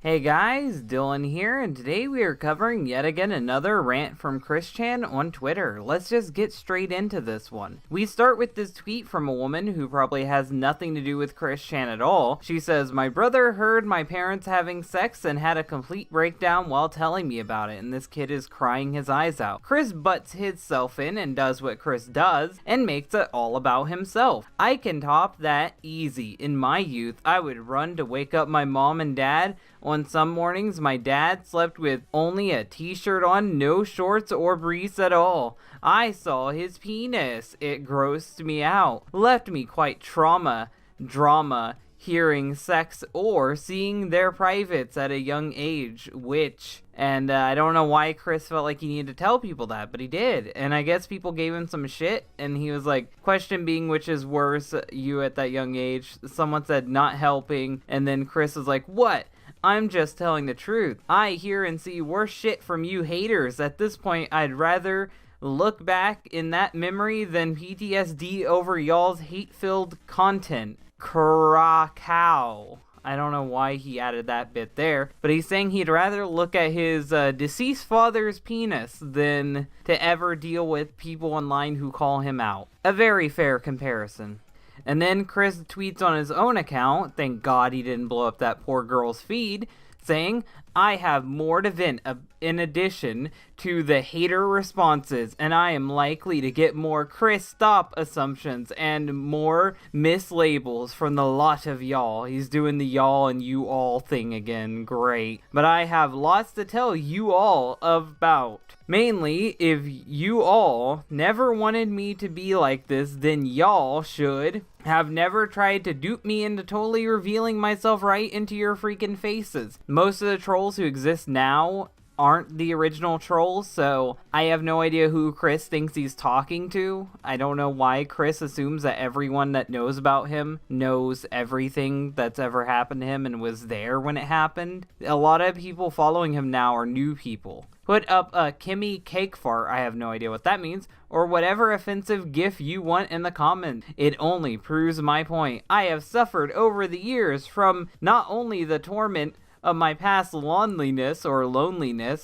Hey guys, Dylan here, and today we are covering yet again another rant from Chris-chan on Twitter. Let's just get straight into this one. We start with this tweet from a woman who probably has nothing to do with Chris-chan at all. She says, "My brother heard my parents having sex and had a complete breakdown while telling me about it, and this kid is crying his eyes out. Chris butts himself in and does what Chris does, and makes it all about himself. I can top that easy. In my youth, I would run to wake up my mom and dad. On some mornings, my dad slept with only a t-shirt on, no shorts or briefs at all. I saw his penis. It grossed me out. Left me quite drama, hearing sex or seeing their privates at a young age, and I don't know why Chris felt like he needed to tell people that, but he did. And I guess people gave him some shit, and he was like, question being which is worse, you at that young age. Someone said not helping, and then Chris was like, what? I'm just telling the truth. I hear and see worse shit from you haters. At this point, I'd rather look back in that memory than PTSD over y'all's hate-filled content. Krakow." I don't know why he added that bit there, but he's saying he'd rather look at his deceased father's penis than to ever deal with people online who call him out. A very fair comparison. And then Chris tweets on his own account, thank God he didn't blow up that poor girl's feed, saying, "I have more to vent in addition to the hater responses, and I am likely to get more Chris stop assumptions and more mislabels from the lot of y'all." He's doing the y'all and you all thing again, great. "But I have lots to tell you all about. Mainly, if you all never wanted me to be like this, then y'all should have never tried to dupe me into totally revealing myself right into your freaking faces. Most of the trolls who exist now aren't the original trolls, so I have no idea who Chris thinks he's talking to. I don't know why Chris assumes that everyone that knows about him knows everything that's ever happened to him and was there when it happened. A lot of people following him now are new people. Put up a Kimmy cake fart, I have no idea what that means, or whatever offensive gif you want in the comments. It only proves my point. I have suffered over the years from not only the torment of my past loneliness,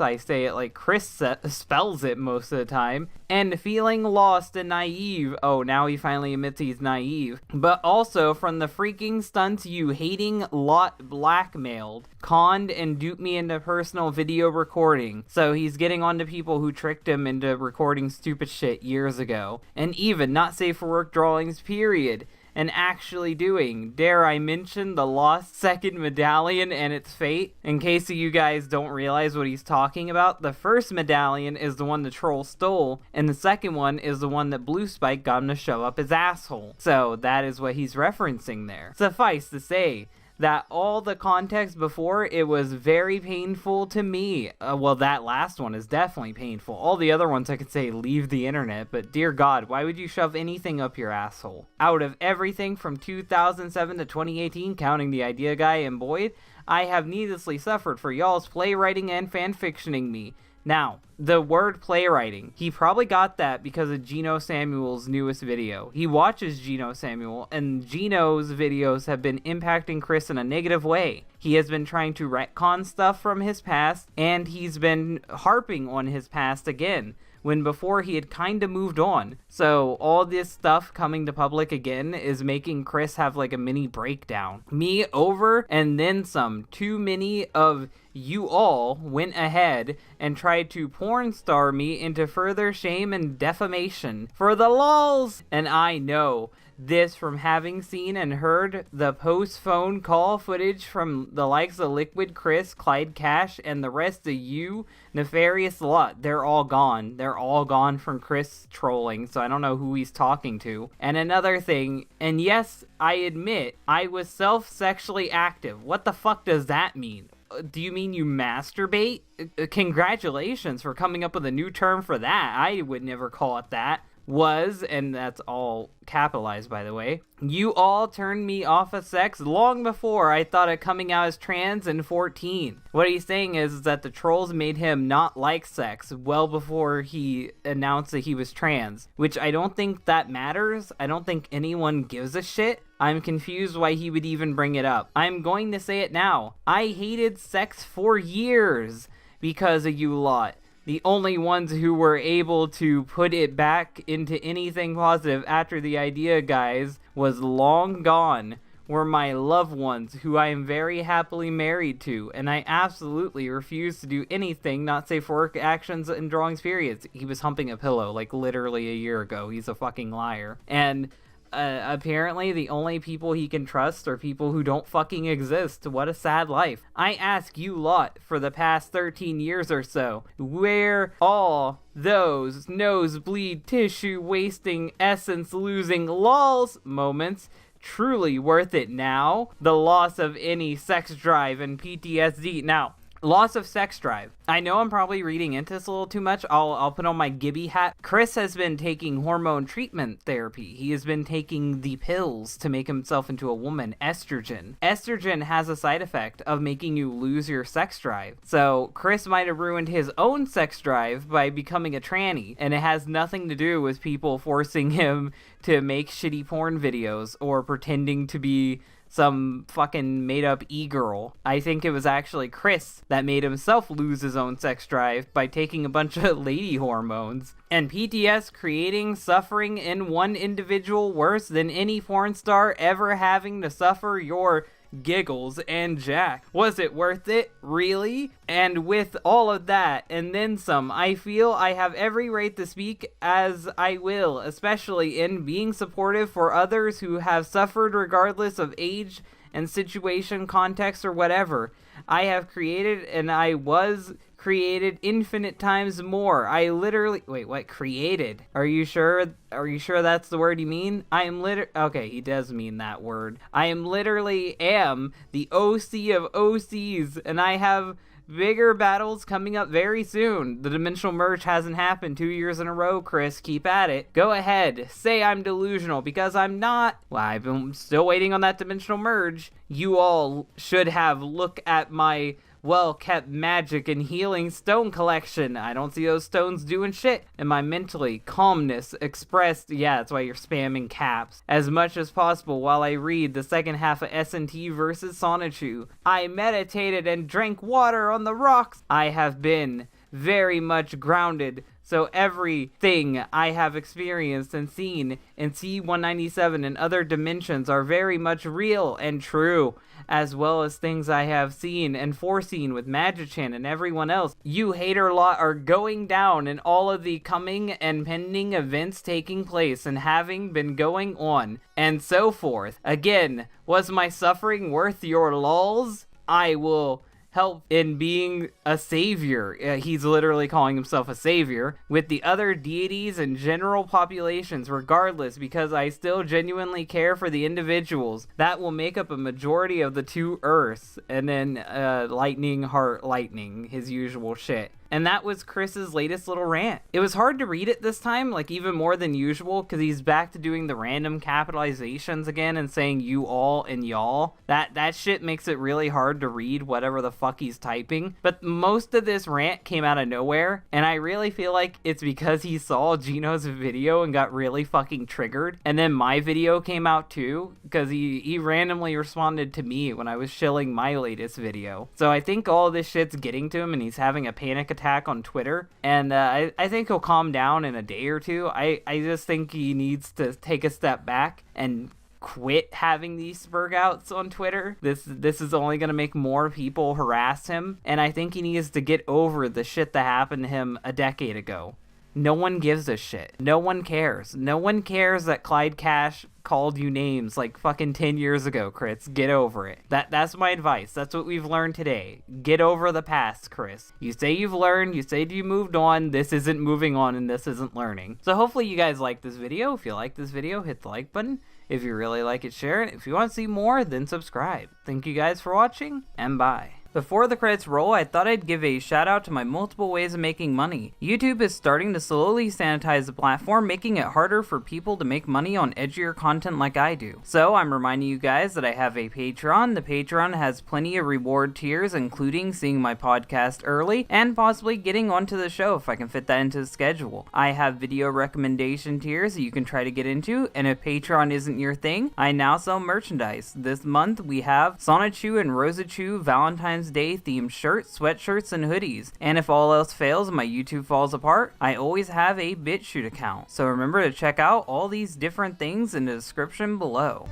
I say it like Chris spells it most of the time, and feeling lost and naive. Oh, now he finally admits he's naive. But also from the freaking stunts you hating lot blackmailed, conned, and duped me into personal video recording. So he's getting on to people who tricked him into recording stupid shit years ago. And even not safe for work drawings, period. And actually doing. Dare I mention the lost second medallion and its fate? In case you guys don't realize what he's talking about, the first medallion is the one the troll stole, and the second one is the one that Blue Spike got him to shove up his asshole. So that is what he's referencing there. Suffice to say, that all the context before, it was very painful to me. Well, that last one is definitely painful. All the other ones I could say leave the internet, but dear God, why would you shove anything up your asshole? Out of everything from 2007 to 2018, counting the idea guy and Boyd, I have needlessly suffered for y'all's playwriting and fanfictioning me. Now, the word playwriting, he probably got that because of Gino Samuel's newest video. He watches Gino Samuel, and Gino's videos have been impacting Chris in a negative way. He has been trying to retcon stuff from his past, and he's been harping on his past again, when before he had kind of moved on. So all this stuff coming to public again is making Chris have like a mini breakdown. Me over and then some. Too many of you all went ahead and tried to porn star me into further shame and defamation for the lols. And I know this from having seen and heard the post-phone call footage from the likes of Liquid Chris, Clyde Cash, and the rest of you nefarious lot. They're all gone. They're all gone from Chris trolling, so I don't know who he's talking to. And another thing, and yes, I admit, I was self-sexually active. What the fuck does that mean? Do you mean you masturbate? Congratulations for coming up with a new term for that. I would never call it that. was, and that's all capitalized by the way, you all turned me off of sex long before I thought of coming out as trans in 14. What he's saying is that the trolls made him not like sex well before he announced that he was trans, which I don't think that matters. I don't think anyone gives a shit. I'm confused why he would even bring it up. I'm going to say it now. I hated sex for years because of you lot. The only ones who were able to put it back into anything positive after the idea, guys, was long gone, were my loved ones who I am very happily married to, and I absolutely refuse to do anything not safe for work, actions, and drawings, periods. He was humping a pillow like literally a year ago. He's a fucking liar. And apparently the only people he can trust are people who don't fucking exist. What a sad life. I ask you lot for the past 13 years or so, where all those nosebleed tissue wasting essence losing lols moments truly worth it now? The loss of any sex drive and PTSD. Now, loss of sex drive. I know I'm probably reading into this a little too much. I'll put on my Gibby hat. Chris has been taking hormone treatment therapy. He has been taking the pills to make himself into a woman, estrogen. Estrogen has a side effect of making you lose your sex drive. So Chris might have ruined his own sex drive by becoming a tranny, and it has nothing to do with people forcing him to make shitty porn videos or pretending to be some fucking made-up e-girl. I think it was actually Chris that made himself lose his own sex drive by taking a bunch of lady hormones. And PTS creating suffering in one individual worse than any porn star ever having to suffer your giggles and jack. Was it worth it? Really? And with all of that and then some, I feel I have every right to speak as I will, especially in being supportive for others who have suffered regardless of age and situation, context, or whatever. I have created and I was created infinite times more. I literally... Wait, what? Created? Are you sure that's the word you mean? I am okay, he does mean that word. I am literally am the OC of OCs, and I have bigger battles coming up very soon. The dimensional merge hasn't happened 2 years in a row, Chris. Keep at it. Go ahead. Say I'm delusional, because I'm not. Well, I've been still waiting on that dimensional merge. You all should have looked at my well-kept magic and healing stone collection. I don't see those stones doing shit. And my mentally calmness expressed, yeah, that's why you're spamming caps, as much as possible while I read the second half of S&T versus Sonichu. I meditated and drank water on the rocks. I have been very much grounded, so everything I have experienced and seen in C-197 and other dimensions are very much real and true, as well as things I have seen and foreseen with Magichan and everyone else. You hater lot are going down in all of the coming and pending events taking place and having been going on, and so forth. Again, was my suffering worth your lulls? I will help in being a savior. He's literally calling himself a savior with the other deities and general populations regardless, because I still genuinely care for the individuals that will make up a majority of the two earths. And then lightning heart lightning, his usual shit. And that was Chris's latest little rant. It was hard to read it this time, like even more than usual, because he's back to doing the random capitalizations again and saying you all and y'all. That shit makes it really hard to read whatever the fuck he's typing. But most of this rant came out of nowhere, and I really feel like it's because he saw Gino's video and got really fucking triggered. And then my video came out too, because he randomly responded to me when I was shilling my latest video. So I think all this shit's getting to him, and he's having a panic attack on Twitter, and I think he'll calm down in a day or two. I just think he needs to take a step back and quit having these spurg outs on Twitter. This is only going to make more people harass him, and I think he needs to get over the shit that happened to him a decade ago. No one gives a shit. No one cares. No one cares that Clyde Cash called you names like fucking 10 years ago, Chris. Get over it. That's my advice. That's what we've learned today. Get over the past, Chris. You say you've learned, you say you moved on, this isn't moving on and this isn't learning. So hopefully you guys like this video. If you like this video, hit the like button. If you really like it, share it. If you want to see more, then subscribe. Thank you guys for watching, and bye. Before the credits roll, I thought I'd give a shout out to my multiple ways of making money. YouTube is starting to slowly sanitize the platform, making it harder for people to make money on edgier content like I do. So I'm reminding you guys that I have a Patreon. The Patreon has plenty of reward tiers, including seeing my podcast early and possibly getting onto the show if I can fit that into the schedule. I have video recommendation tiers that you can try to get into, and if Patreon isn't your thing, I now sell merchandise. This month we have Sonichu and Rosachu Valentine's Day themed shirts, sweatshirts, and hoodies. And if all else fails and my YouTube falls apart, I always have a BitChute account. So remember to check out all these different things in the description below.